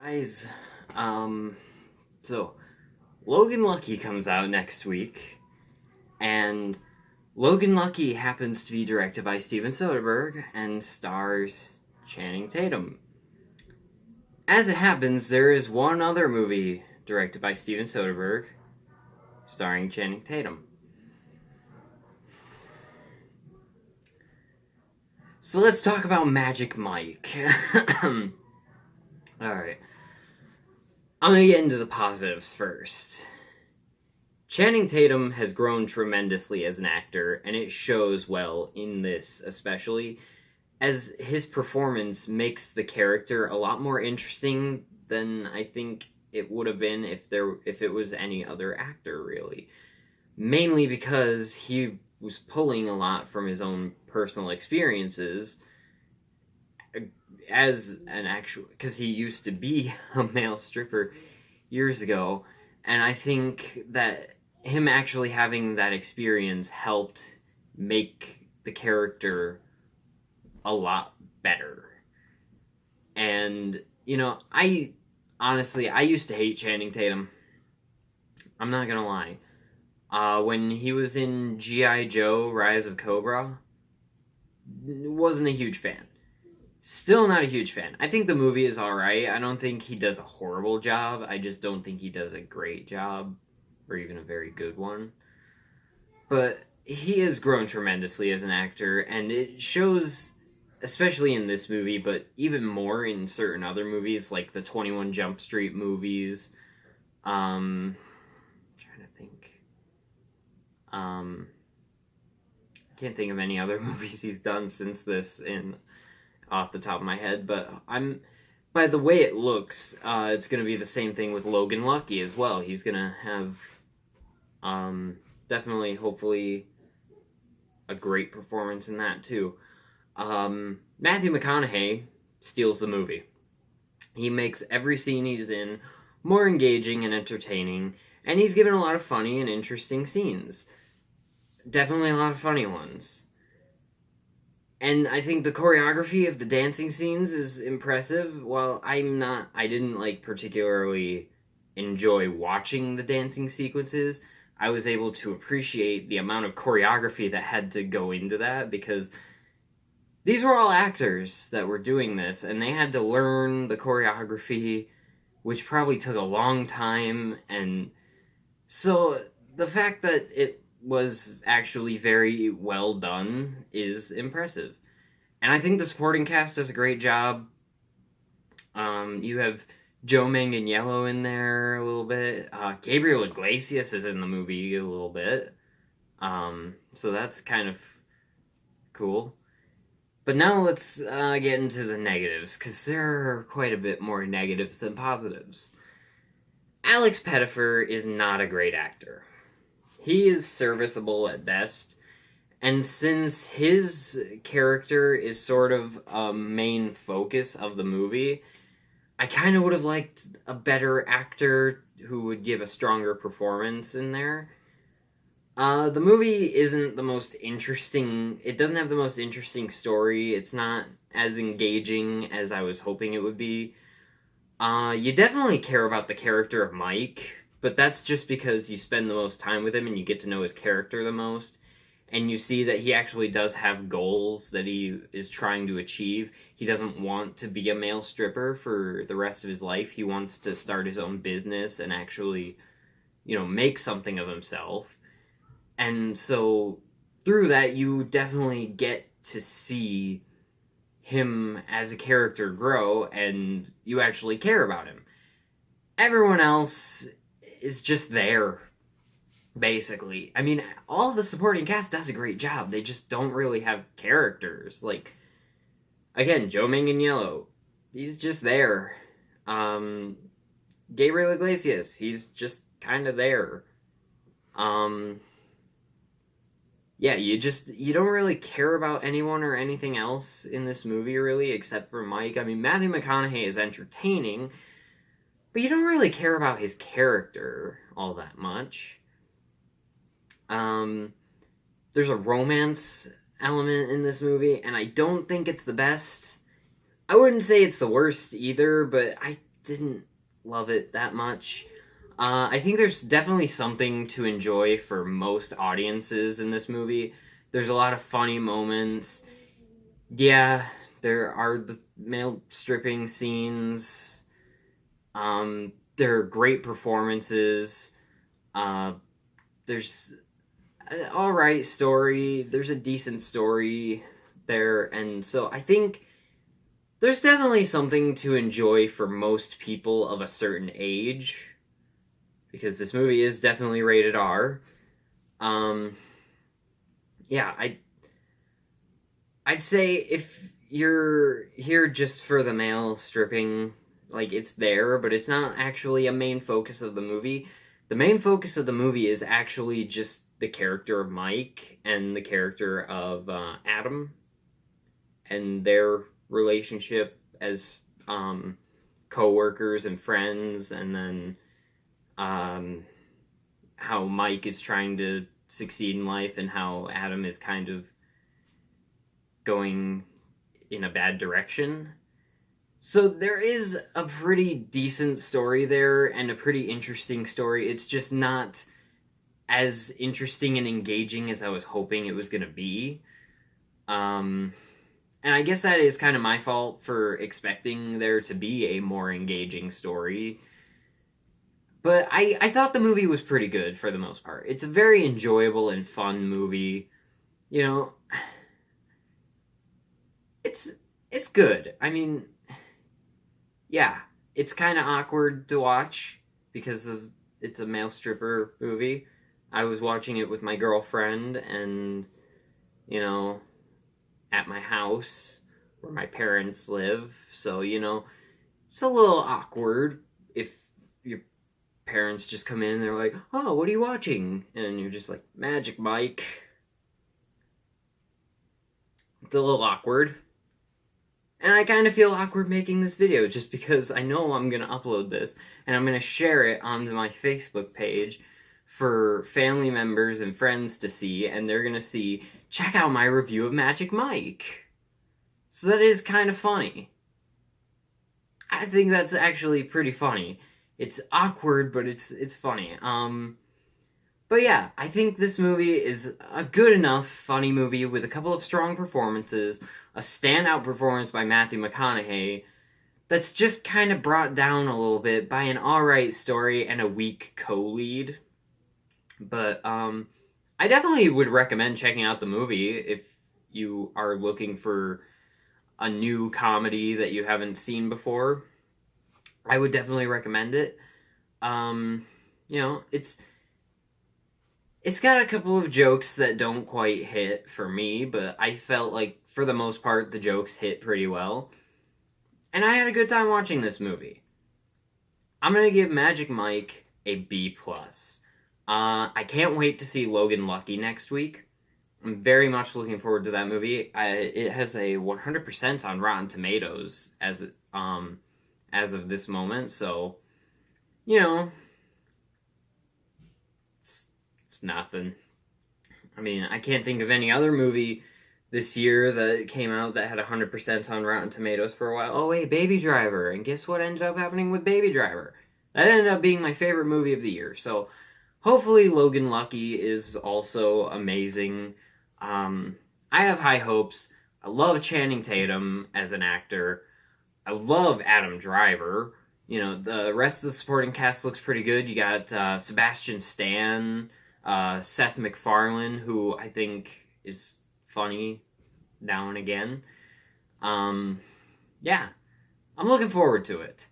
Guys, so Logan Lucky comes out next week, and Logan Lucky happens to be directed by Steven Soderbergh and stars Channing Tatum. As it happens, there is one other movie directed by Steven Soderbergh starring Channing Tatum. So let's talk about Magic Mike. Alright. I'm gonna get into the positives first. Channing Tatum has grown tremendously as an actor, and it shows well in this, especially as his performance makes the character a lot more interesting than I think it would have been if it was any other actor, really. Mainly because he was pulling a lot from his own personal experiences as an actual, because he used to be a male stripper years ago, and I think that him actually having that experience helped make the character a lot better. And I honestly, I used to hate Channing Tatum. I'm not gonna lie. When he was in G.I. Joe Rise of Cobra, wasn't a huge fan. Still not a huge fan. I think the movie is alright. I don't think he does a horrible job. I just don't think he does a great job, or even a very good one. But he has grown tremendously as an actor, and it shows, especially in this movie, but even more in certain other movies, like the 21 Jump Street movies. Trying to think. I can't think of any other movies he's done since this off the top of my head, but by the way it looks, it's going to be the same thing with Logan Lucky as well. He's going to have definitely, hopefully, a great performance in that too. Matthew McConaughey steals the movie. He makes every scene he's in more engaging and entertaining, and he's given a lot of funny and interesting scenes. Definitely a lot of funny ones. And I think the choreography of the dancing scenes is impressive. While I didn't particularly enjoy watching the dancing sequences, I was able to appreciate the amount of choreography that had to go into that, because these were all actors that were doing this, and they had to learn the choreography, which probably took a long time. And so the fact that it was actually very well done is impressive. And I think the supporting cast does a great job. You have Joe Manganiello in there a little bit. Gabriel Iglesias is in the movie a little bit. So that's kind of cool. But now let's get into the negatives, because there are quite a bit more negatives than positives. Alex Pettyfer is not a great actor. He is serviceable at best, and since his character is sort of a main focus of the movie, I kind of would have liked a better actor who would give a stronger performance in there. The movie isn't the most interesting. It doesn't have the most interesting story. It's not as engaging as I was hoping it would be. You definitely care about the character of Mike, but that's just because you spend the most time with him and you get to know his character the most, and you see that he actually does have goals that he is trying to achieve. He doesn't want to be a male stripper for the rest of his life. He wants to start his own business and actually, make something of himself. And so through that, you definitely get to see him as a character grow, and you actually care about him. Everyone else is just there, basically. I mean, all the supporting cast does a great job. They just don't really have characters. Again, Joe Manganiello, he's just there. Gabriel Iglesias, he's just kind of there. Yeah, you don't really care about anyone or anything else in this movie, really, except for Mike. I mean, Matthew McConaughey is entertaining, but you don't really care about his character all that much. There's a romance element in this movie, and I don't think it's the best. I wouldn't say it's the worst either, but I didn't love it that much. I think there's definitely something to enjoy for most audiences in this movie. There's a lot of funny moments. Yeah, there are the male stripping scenes. There are great performances. There's an alright story. There's a decent story there. And so I think there's definitely something to enjoy for most people of a certain age. Because this movie is definitely rated R. Yeah, I'd say if you're here just for the male stripping, like, it's there, but it's not actually a main focus of the movie. The main focus of the movie is actually just the character of Mike and the character of Adam and their relationship as co-workers and friends, and then how Mike is trying to succeed in life and how Adam is kind of going in a bad direction. So there is a pretty decent story there and a pretty interesting story. It's just not as interesting and engaging as I was hoping it was going to be. And I guess that is kind of my fault for expecting there to be a more engaging story. But I thought the movie was pretty good for the most part. It's a very enjoyable and fun movie. You know, it's good. I mean, yeah, it's kind of awkward to watch because it's a male stripper movie. I was watching it with my girlfriend and, you know, at my house where my parents live. So, you know, it's a little awkward if your parents just come in and they're like, "Oh, what are you watching?" And you're just like, "Magic Mike." It's a little awkward. And I kind of feel awkward making this video just because I know I'm going to upload this and I'm going to share it onto my Facebook page for family members and friends to see, and they're going to see, check out my review of Magic Mike. So that is kind of funny. I think that's actually pretty funny. It's awkward, but it's funny. But yeah, I think this movie is a good enough funny movie with a couple of strong performances, a standout performance by Matthew McConaughey that's just kind of brought down a little bit by an alright story and a weak co-lead. But I definitely would recommend checking out the movie if you are looking for a new comedy that you haven't seen before. I would definitely recommend it. You know, it's got a couple of jokes that don't quite hit for me, but I felt like, for the most part, the jokes hit pretty well. And I had a good time watching this movie. I'm going to give Magic Mike a B+. I can't wait to see Logan Lucky next week. I'm very much looking forward to that movie. It has a 100% on Rotten Tomatoes as of this moment, so, you know, it's nothing. I mean, I can't think of any other movie this year that came out that had 100% on Rotten Tomatoes for a while. Oh wait, Baby Driver. And guess what ended up happening with Baby Driver? That ended up being my favorite movie of the year. So hopefully Logan Lucky is also amazing. I have high hopes. I love Channing Tatum as an actor. I love Adam Driver. You know, the rest of the supporting cast looks pretty good. You got Sebastian Stan, Seth MacFarlane, who I think is funny now and again. Yeah, I'm looking forward to it.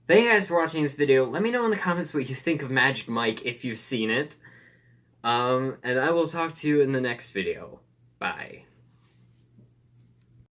Thank you guys for watching this video. Let me know in the comments what you think of Magic Mike if you've seen it. And I will talk to you in the next video. Bye.